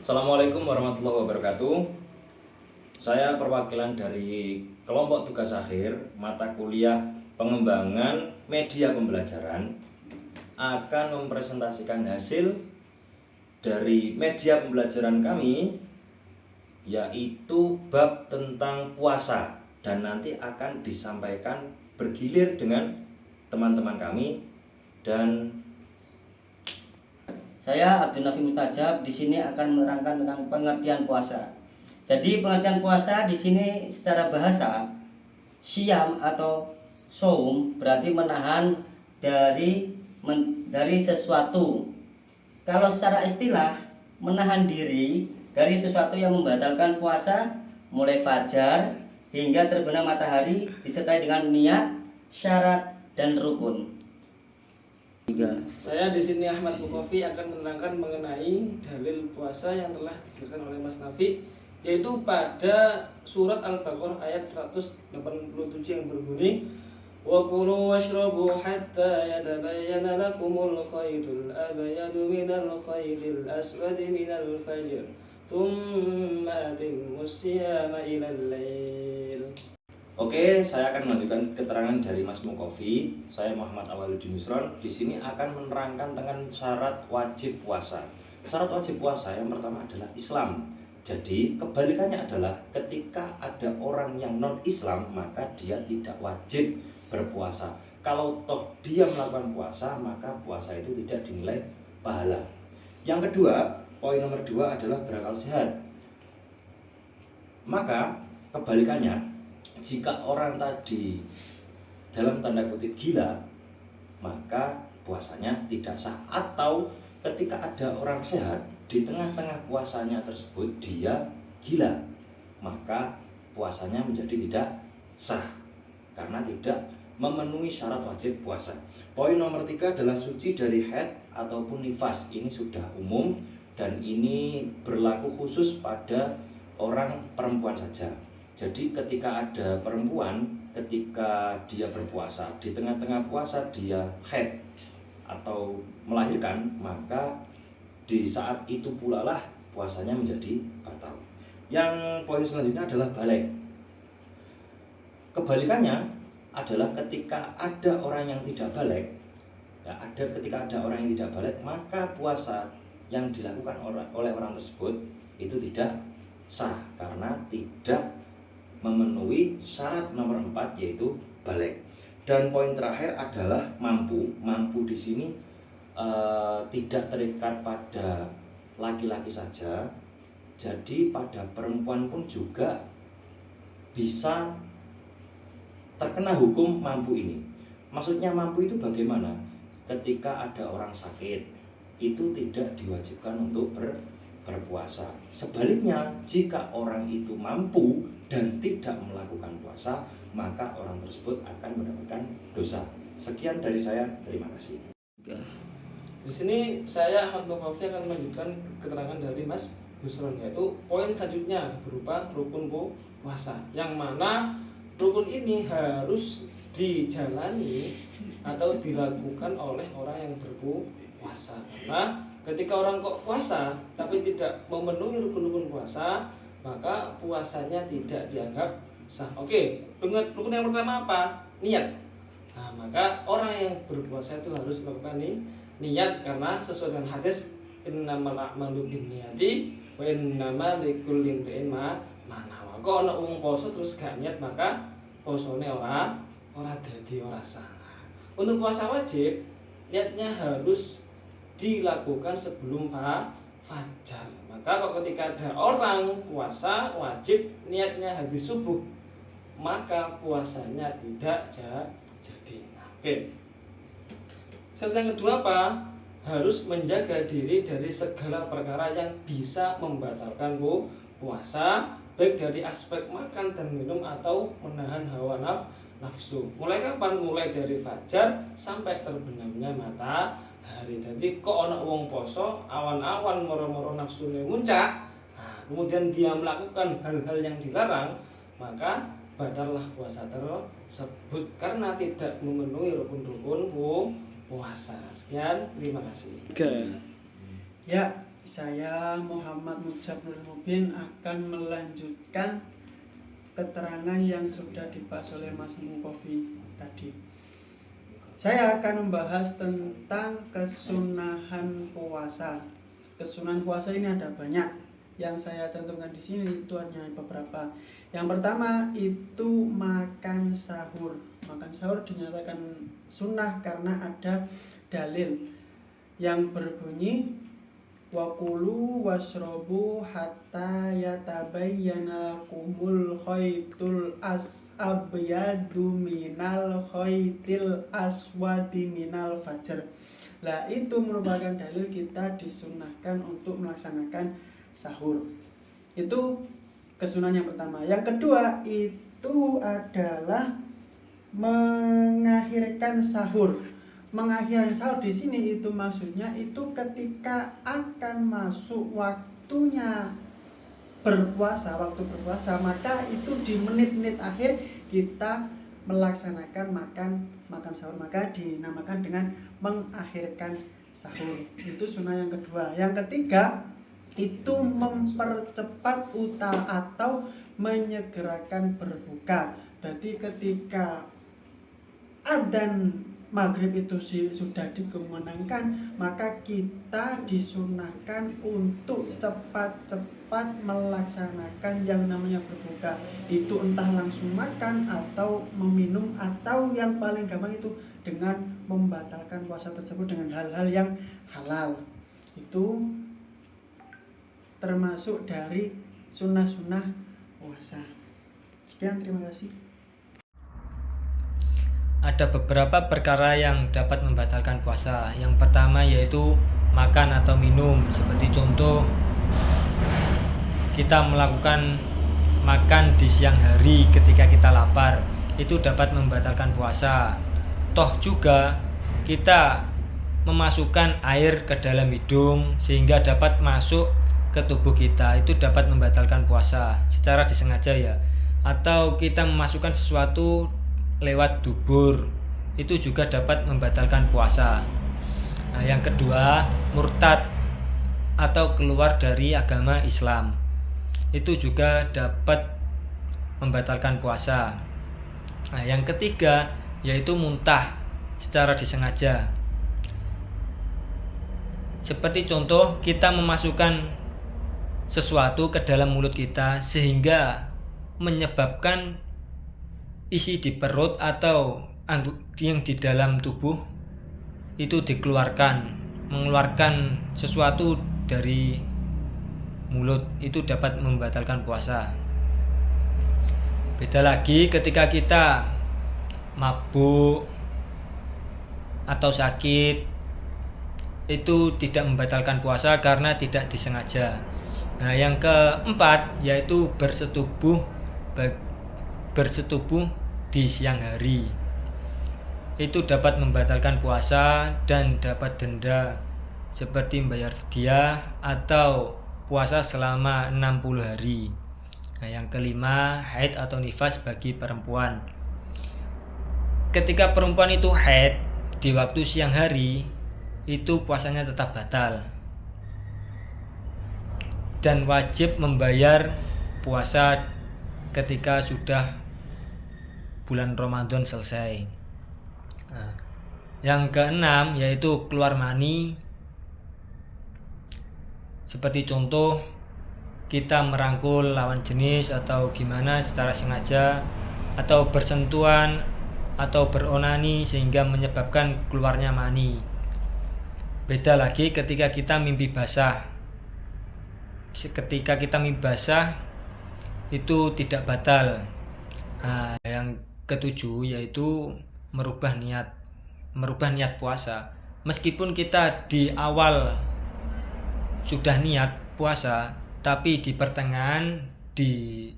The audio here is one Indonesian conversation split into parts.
Assalamualaikum warahmatullahi wabarakatuh. Saya perwakilan dari kelompok tugas akhir mata kuliah pengembangan media pembelajaran akan mempresentasikan hasil dari media pembelajaran kami, yaitu bab tentang puasa, dan nanti akan disampaikan bergilir dengan teman-teman kami. Dan saya Abdul Nafi Mustajab di sini akan menerangkan tentang pengertian puasa. Jadi pengertian puasa di sini secara bahasa, syam atau saum berarti menahan dari sesuatu. Kalau secara istilah, menahan diri dari sesuatu yang membatalkan puasa mulai fajar hingga terbenam matahari disertai dengan niat, syarat, dan rukun. Saya di sini Ahmad Bukofi akan menerangkan mengenai dalil puasa yang telah dijelaskan oleh Mas Nafi, yaitu pada surat Al-Baqarah ayat 187 yang berbunyi wa kulu washrabu hatta yatabayyana lakumul khaytul abyadu minal khaytil aswadi minal fajr thumma atimmus siyama ilal lail. Oke, saya akan melanjutkan keterangan dari Mas Mukofi. Saya Muhammad Awaludin Yusron. Di sini akan menerangkan tentang syarat wajib puasa. Syarat wajib puasa yang pertama adalah Islam. Jadi kebalikannya adalah ketika ada orang yang non-Islam, maka dia tidak wajib berpuasa. Kalau toh dia melakukan puasa, maka puasa itu tidak dinilai pahala. Yang kedua, poin nomor 2 adalah berakal sehat. Maka kebalikannya, jika orang tadi dalam tanda kutip gila, maka puasanya tidak sah. Atau ketika ada orang sehat, di tengah-tengah puasanya tersebut dia gila, maka puasanya menjadi tidak sah karena tidak memenuhi syarat wajib puasa. Poin nomor 3 adalah suci dari haid ataupun nifas. Ini sudah umum dan ini berlaku khusus pada orang perempuan saja. Jadi ketika ada perempuan, ketika dia berpuasa, di tengah-tengah puasa dia haid atau melahirkan, maka di saat itu pula lah puasanya menjadi batal. Yang poin selanjutnya adalah balik. Kebalikannya adalah ketika ada orang yang tidak balik, ketika ada orang yang tidak balik, maka puasa yang dilakukan oleh orang tersebut itu tidak sah karena tidak memenuhi syarat nomor 4, yaitu balik. Dan poin terakhir adalah mampu. Mampu di sini tidak terikat pada laki-laki saja, jadi pada perempuan pun juga bisa terkena hukum mampu ini. Maksudnya mampu itu bagaimana? Ketika ada orang sakit, itu tidak diwajibkan untuk berpuasa. Sebaliknya, jika orang itu mampu dan tidak melakukan puasa, maka orang tersebut akan mendapatkan dosa. Sekian dari saya, terima kasih. Di sini saya Ahmad Bukofi akan melanjutkan keterangan dari Mas Busron, yaitu poin selanjutnya berupa rukun puasa, yang mana rukun ini harus dijalani atau dilakukan oleh orang yang berpuasa. Karena ketika orang kok puasa tapi tidak memenuhi rukun-rukun puasa, maka puasanya tidak dianggap sah. Oke, rukun yang pertama apa? Niat. Nah, maka orang yang berpuasa itu harus melakukan niat, karena sesuai dengan hadis innamal a'malu binniyati wa innamal likulli imri'in ma nawa. Kok ana wong poso terus gak niat, maka posone ora dadi ora sah. Untuk puasa wajib, niatnya harus dilakukan sebelum fajar. Maka kok ketika ada orang puasa wajib niatnya habis subuh, maka puasanya tidak jadi. Oke. Syarat yang kedua apa? Harus menjaga diri dari segala perkara yang bisa membatalkan puasa, baik dari aspek makan dan minum atau menahan hawa nafsu. Mulai kapan? Mulai dari fajar sampai terbenamnya matahari. Jadi kok ana wong poso, awan-awan moro-moro nafsune muncak, kemudian dia melakukan hal-hal yang dilarang, maka batallah puasa tersebut karena tidak memenuhi rukun-rukun puasa. Sekian, terima kasih. Ya, Saya Muhammad Mujab Nurul Mubin akan melanjutkan keterangan yang sudah dibahas oleh Mas Mukofi tadi. Saya akan membahas tentang kesunahan puasa. Kesunahan puasa ini ada banyak. Yang saya cantumkan di sini itu hanya beberapa. Yang pertama itu makan sahur. Makan sahur dinyatakan sunnah karena ada dalil yang berbunyi wakulu wasrobu hatta yatabayyana kumul khaytul abyadu minal khaytil aswadi minal fajr. Lah itu merupakan dalil kita disunahkan untuk melaksanakan sahur. Itu kesunahan yang pertama. Yang kedua itu adalah mengakhirkan sahur. Mengakhirkan sahur di sini itu maksudnya itu ketika akan masuk waktunya berpuasa, waktu berpuasa, maka itu di menit-menit akhir kita melaksanakan makan sahur, maka dinamakan dengan mengakhirkan sahur. Itu sunnah yang kedua. Yang ketiga itu mempercepat atau menyegerakan berbuka. Jadi ketika adzan maghrib itu sudah dikemenangkan, maka kita disunahkan untuk cepat-cepat melaksanakan yang namanya berbuka. Itu entah langsung makan atau meminum, atau yang paling gampang itu dengan membatalkan puasa tersebut dengan hal-hal yang halal. Itu termasuk dari sunnah-sunnah puasa. Sekian, terima kasih. Ada beberapa perkara yang dapat membatalkan puasa. Yang pertama yaitu makan atau minum. Seperti contoh, kita melakukan makan di siang hari ketika kita lapar, itu dapat membatalkan puasa. Toh juga kita memasukkan air ke dalam hidung sehingga dapat masuk ke tubuh kita, itu dapat membatalkan puasa secara disengaja ya. Atau kita memasukkan sesuatu lewat dubur, itu juga dapat membatalkan puasa. Nah, yang kedua, murtad atau keluar dari agama Islam, itu juga dapat membatalkan puasa. Nah, yang ketiga yaitu muntah secara disengaja. Seperti contoh, kita memasukkan sesuatu ke dalam mulut kita sehingga menyebabkan isi di perut atau yang di dalam tubuh itu mengeluarkan sesuatu dari mulut, itu dapat membatalkan puasa. Beda lagi ketika kita mabuk atau sakit, itu tidak membatalkan puasa karena tidak disengaja. Nah, yang keempat yaitu bersetubuh di siang hari, itu dapat membatalkan puasa dan dapat denda seperti membayar fidyah atau puasa selama 60 hari. Nah, yang kelima, haid atau nifas bagi perempuan. Ketika perempuan itu haid di waktu siang hari, itu puasanya tetap batal dan wajib membayar puasa ketika sudah bulan Ramadan selesai. Nah, yang keenam yaitu keluar mani. Seperti contoh, kita merangkul lawan jenis atau gimana secara sengaja, atau bersentuhan atau beronani sehingga menyebabkan keluarnya mani. Beda lagi ketika kita mimpi basah. Ketika kita mimpi basah itu tidak batal. Nah, yang ketujuh yaitu merubah niat puasa. Meskipun kita di awal sudah niat puasa, tapi di pertengahan, di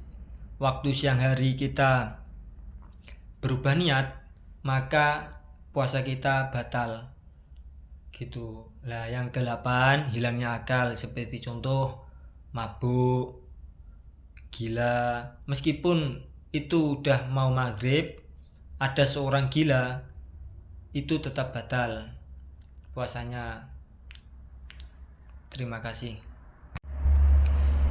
waktu siang hari kita berubah niat, maka puasa kita batal gitu. Nah, yang ke-8 hilangnya akal, seperti contoh mabuk, gila. Meskipun itu udah mau maghrib, ada seorang gila, itu tetap batal puasanya. Terima kasih.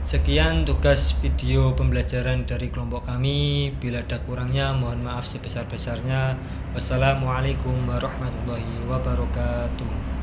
Sekian tugas video pembelajaran dari kelompok kami. Bila ada kurangnya mohon maaf sebesar-besarnya. Wassalamualaikum warahmatullahi wabarakatuh.